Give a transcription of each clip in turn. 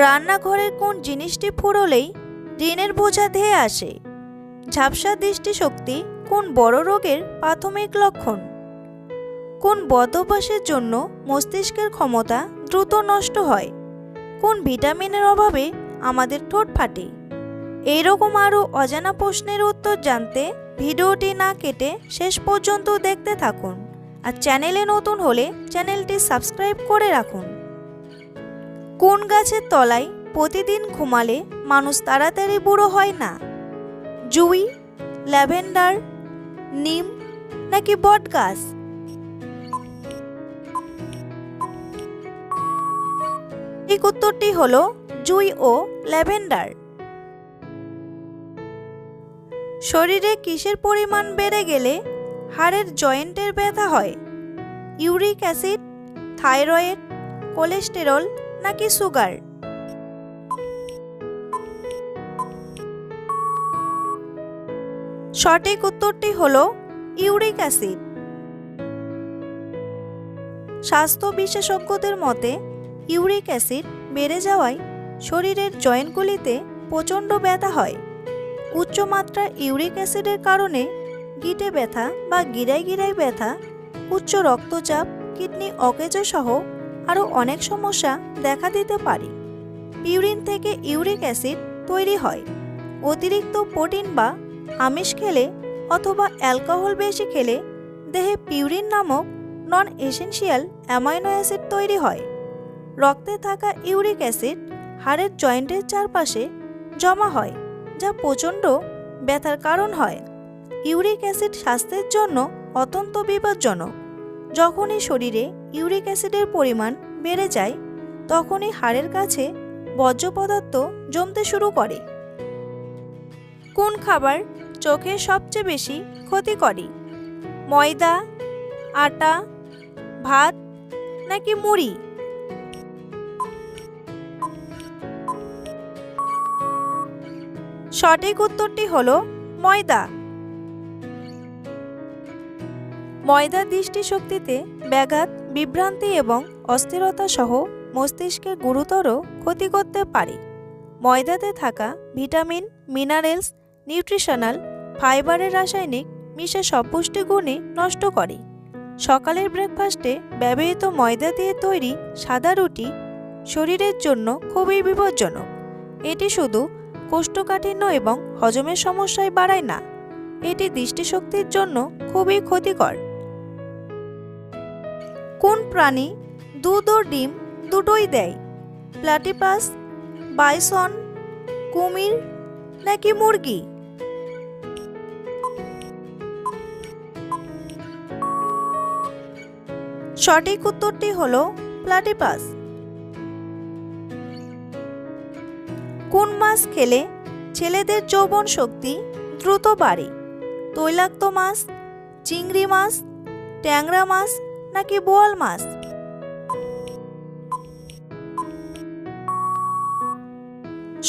রান্নাঘরের কোন জিনিসটি ফুরোলেই ঋণের বোঝা ধেয়ে আসে? ঝাপসা দৃষ্টিশক্তি কোন বড় রোগের প্রাথমিক লক্ষণ? কোন বদভ্যাসের জন্য মস্তিষ্কের ক্ষমতা দ্রুত নষ্ট হয়? কোন ভিটামিনের অভাবে আমাদের ঠোঁট ফাটে? এইরকম আরও অজানা প্রশ্নের উত্তর জানতে ভিডিওটি না কেটে শেষ পর্যন্ত দেখতে থাকুন। আর চ্যানেলে নতুন হলে চ্যানেলটি সাবস্ক্রাইব করে রাখুন। কোন গাছের তলায় প্রতিদিন ঘুমালে মানুষ তাড়াতাড়ি বুড়ো হয় না? জুঁই, ল্যাভেন্ডার, নিম নাকি বট গাছ? ঠিক উত্তরটি হলো জুঁই ও ল্যাভেন্ডার। শরীরে কিসের পরিমাণ বেড়ে গেলে হাড়ের জয়েন্টের ব্যথা হয়? ইউরিক অ্যাসিড, থাইরয়েড, কোলেস্টেরল নাকি সুগার? সঠিক উত্তরটি হলো ইউরিক অ্যাসিড। স্বাস্থ্য বিশেষজ্ঞদের মতে ইউরিক অ্যাসিড বেড়ে যাওয়ায় শরীরের জয়েন্টগুলিতে প্রচণ্ড ব্যথা হয়। উচ্চমাত্রার ইউরিক অ্যাসিডের কারণে গিঁটে ব্যথা বা গিরায় গিরায় ব্যথা, উচ্চ রক্তচাপ, কিডনি অকেজ সহ আরও অনেক সমস্যা দেখা দিতে পারে। পিউরিন থেকে ইউরিক অ্যাসিড তৈরি হয়। অতিরিক্ত প্রোটিন বা আমিষ খেলে অথবা অ্যালকোহল বেশি খেলে দেহে পিউরিন নামক নন এসেনশিয়াল অ্যামাইনো অ্যাসিড তৈরি হয়। রক্তে থাকা ইউরিক অ্যাসিড হাড়ের জয়েন্টের চারপাশে জমা হয়, যা প্রচণ্ড ব্যথার কারণ হয়। ইউরিক অ্যাসিড স্বাস্থ্যের জন্য অত্যন্ত বিপজ্জনক। যখনই শরীরে ইউরিক অ্যাসিডের পরিমাণ বেড়ে যায়, তখনই হাড়ের কাছে বর্জ্য পদার্থ জমতে শুরু করে। কোন খাবার চোখে সবচেয়ে বেশি ক্ষতি করে? ময়দা, আটা, ভাত নাকি মুড়ি? সঠিক উত্তরটি হলো ময়দা। ময়দা দৃষ্টিশক্তিতে ব্যাঘাত, বিভ্রান্তি এবং অস্থিরতা সহ মস্তিষ্কে গুরুতর ক্ষতি করতে পারে। ময়দাতে থাকা ভিটামিন, মিনারেলস, নিউট্রিশনাল ফাইবারের রাসায়নিক মিশে সব পুষ্টিগুণই নষ্ট করে। সকালের ব্রেকফাস্টে ব্যবহৃত ময়দা দিয়ে তৈরি সাদা রুটি শরীরের জন্য খুবই বিপজ্জনক। এটি শুধু কোষ্ঠকাঠিন্য এবং হজমের সমস্যায় বাড়ায় না, এটি দৃষ্টিশক্তির জন্য খুবই ক্ষতিকর। কোন প্রাণী দুধ ও ডিম দুটোই দেয়? প্লাটিপাস, বাইসন, কুমির নাকি মুরগি? সঠিক উত্তরটি হলো প্লাটিপাস। কোন মাছ খেলে ছেলেদের যৌবন শক্তি দ্রুত বাড়ে? তৈলাক্ত মাছ, চিংড়ি মাছ, ট্যাংরা মাছ নাকি বোয়াল মাছ?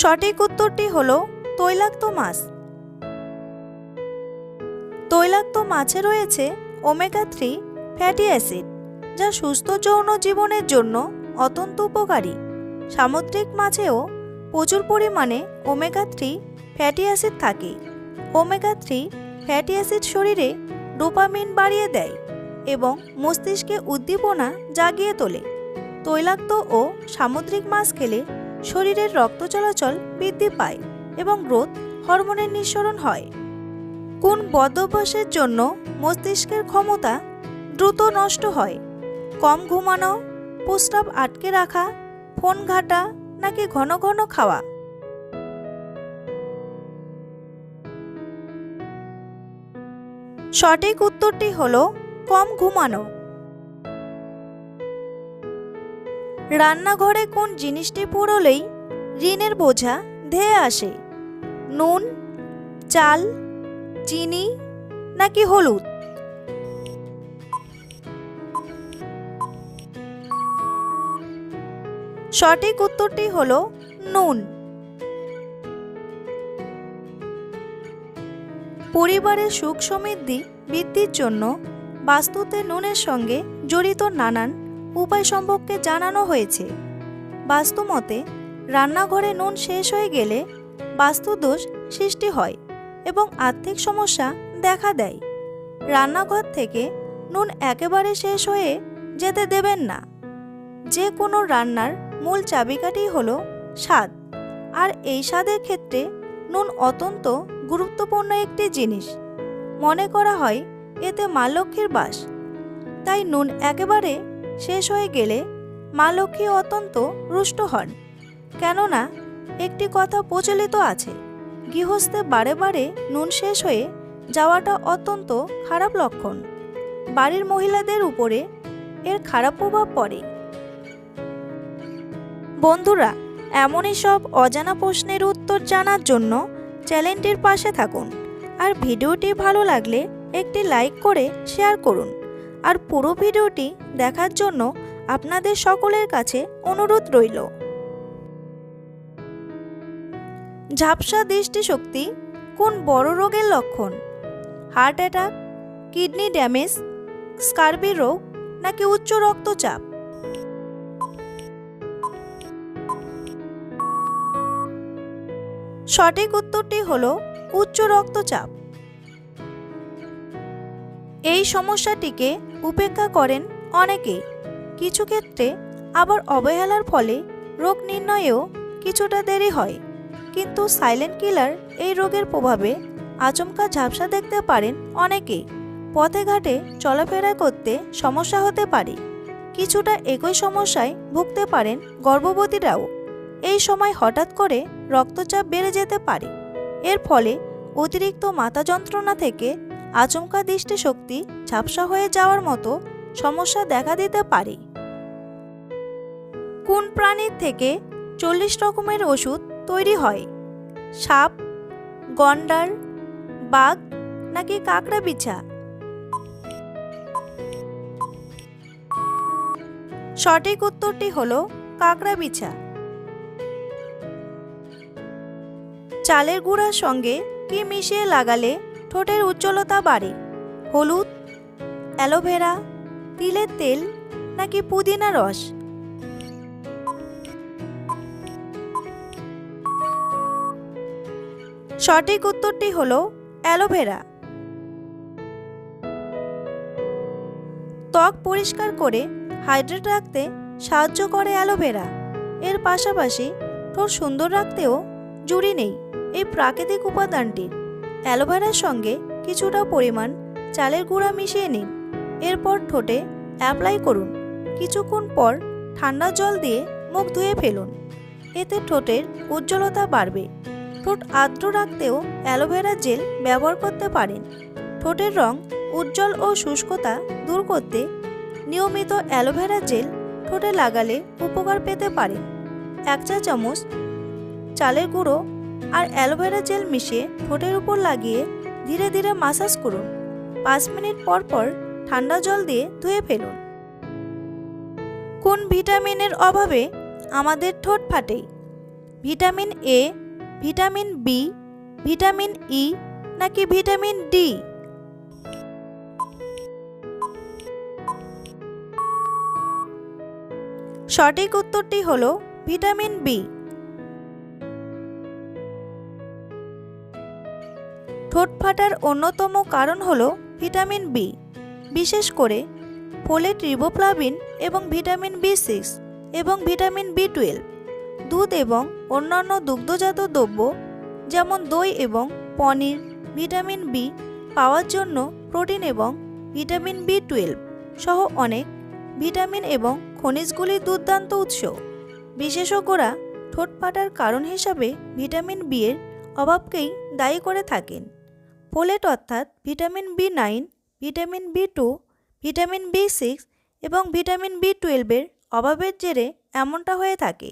সঠিক উত্তরটি হলো তৈলাক্ত মাছ। তৈলাক্ত মাছে রয়েছে ওমেগা 3 ফ্যাটি অ্যাসিড, যা সুস্থ যৌন জীবনের জন্য অত্যন্ত উপকারী। সামুদ্রিক মাছেও প্রচুর পরিমাণে ওমেগা 3 ফ্যাটি অ্যাসিড থাকে। ওমেগা 3 ফ্যাটি অ্যাসিড শরীরে ডোপামিন বাড়িয়ে দেয় এবং মস্তিষ্কে উদ্দীপনা জাগিয়ে তোলে। তৈলাক্ত ও সামুদ্রিক মাছ খেলে শরীরের রক্ত চলাচল বৃদ্ধি পায় এবং গ্রোথ হরমোনের নিঃসরণ হয়। কোন বদভ্যাসের জন্য মস্তিষ্কের ক্ষমতা দ্রুত নষ্ট হয়? কম ঘুমানো, প্রস্রাব আটকে রাখা, ফোন ঘাঁটা নাকি ঘন ঘন খাওয়া? সঠিক উত্তরটি হলো কম ঘুমানো। রান্নাঘরে কোন জিনিসটি পুরোলেই ঋণের বোঝা ধেয়ে আসে? নুন, চাল, চিনি নাকি হলুদ? সঠিক উত্তরটি হলো নুন। পরিবারের সুখ সমৃদ্ধি বৃদ্ধির জন্য বাস্তুতে নুনের সঙ্গে জড়িত নানান উপায় সম্পর্কে জানানো হয়েছে। বাস্তুমতে রান্নাঘরে নুন শেষ হয়ে গেলে বাস্তুদোষ সৃষ্টি হয় এবং আর্থিক সমস্যা দেখা দেয়। রান্নাঘর থেকে নুন একেবারে শেষ হয়ে যেতে দেবেন না। যে কোনো রান্নার মূল চাবিকাঠি হলো স্বাদ, আর এই স্বাদের ক্ষেত্রে নুন অত্যন্ত গুরুত্বপূর্ণ একটি জিনিস। মনে করা হয় এতে মা লক্ষ্মীর বাস। তাই নুন একেবারে শেষ হয়ে গেলে মা লক্ষ্মী অত্যন্ত রুষ্ট হন। কেননা একটি কথা প্রচলিত আছে, গৃহস্থে বারে বারে নুন শেষ হয়ে যাওয়াটা অত্যন্ত খারাপ লক্ষণ। বাড়ির মহিলাদের উপরে এর খারাপ প্রভাব পড়ে। বন্ধুরা, এমনই সব অজানা প্রশ্নের উত্তর জানার জন্য চ্যানেলটির পাশে থাকুন। আর ভিডিওটি ভালো লাগলে একটি লাইক করে শেয়ার করুন। আর পুরো ভিডিওটি দেখার জন্য আপনাদের সকলের কাছে অনুরোধ রইল। ঝাপসা দৃষ্টিশক্তি কোন বড় রোগের লক্ষণ? Heart attack, kidney damage, scurvy রোগ নাকি উচ্চ রক্তচাপ? সঠিক উত্তরটি হলো উচ্চ রক্তচাপ। এই সমস্যাটিকে উপেক্ষা করেন অনেকেই। কিছু ক্ষেত্রে আবার অবহেলার ফলে রোগ নির্ণয়েও কিছুটা দেরি হয়। কিন্তু সাইলেন্ট কিলার এই রোগের প্রভাবে আচমকা ঝাপসা দেখতে পারেন অনেকেই। পথে ঘাটে চলাফেরা করতে সমস্যা হতে পারে। কিছুটা একই সমস্যায় ভুগতে পারেন গর্ভবতীরাও। এই সময় হঠাৎ করে রক্তচাপ বেড়ে যেতে পারে। এর ফলে অতিরিক্ত মাথা যন্ত্রণা থেকে আচমকা দৃষ্টিশক্তি ঝাপসা হয়ে যাওয়ার মতো সমস্যা দেখা দিতে পারে। কোন প্রাণীর থেকে 40 রকমের ওষুধ তৈরি হয়? সাপ, গন্ডার, বাঘ নাকি কাঁকড়া বিছা? সঠিক উত্তরটি হলো কাঁকড়া বিছা। চালের গুঁড়ার সঙ্গে কি মিশিয়ে লাগালে ঠোঁটের উজ্জ্বলতা বাড়ে? হলুদ, অ্যালোভেরা, তিলের তেল নাকি পুদিনা রস? সঠিক উত্তরটি হলো অ্যালোভেরা। ত্বক পরিষ্কার করে হাইড্রেট রাখতে সাহায্য করে অ্যালোভেরা। এর পাশাপাশি ঠোঁট সুন্দর রাখতেও জুড়ি নেই এই প্রাকৃতিক উপাদানটির। অ্যালোভেরার সঙ্গে কিছুটা পরিমাণ চালের গুঁড়া মিশিয়ে নিন। এরপর ঠোঁটে অ্যাপ্লাই করুন। কিছুক্ষণ পর ঠান্ডা জল দিয়ে মুখ ধুয়ে ফেলুন। এতে ঠোঁটের উজ্জ্বলতা বাড়বে। ঠোঁট আর্দ্র রাখতেও অ্যালোভেরা জেল ব্যবহার করতে পারেন। ঠোঁটের রং উজ্জ্বল ও শুষ্কতা দূর করতে নিয়মিত অ্যালোভেরা জেল ঠোঁটে লাগালে উপকার পেতে পারেন। 1 চা চামচ চালের গুঁড়ো আর অ্যালোভেরা জেল মিশিয়ে ঠোঁটের উপর লাগিয়ে ধীরে ধীরে মাসাজ করুন। 5 মিনিট পর পর ঠান্ডা জল দিয়ে ধুয়ে ফেলুন। কোন ভিটামিনের অভাবে আমাদের ঠোঁট ফাটে? Vitamin A, vitamin B, vitamin E নাকি ভিটামিন ডি? সঠিক উত্তরটি হলো ভিটামিন বি। ঠোঁট ফাটার অন্যতম কারণ হলো ভিটামিন বি, বিশেষ করে ফোলেট, রিবোফ্লাভিন এবং ভিটামিন বি6 এবং ভিটামিন বি12। দুধ এবং অন্যান্য দুগ্ধজাত দ্রব্য যেমন দই এবং পনির ভিটামিন বি পাওয়ার জন্য প্রোটিন এবং ভিটামিন বি12 সহ অনেক ভিটামিন এবং খনিজগুলির দুর্দান্ত উৎস। বিশেষজ্ঞরা ঠোঁট ফাটার কারণ হিসাবে ভিটামিন বি এর অভাবকেই দায়ী করে থাকেন। ফোলেট অর্থাৎ ভিটামিন বি9, ভিটামিন বি2, ভিটামিন বি6 এবং ভিটামিন বি12 এর অভাবের জেরে এমনটা হয়ে থাকে।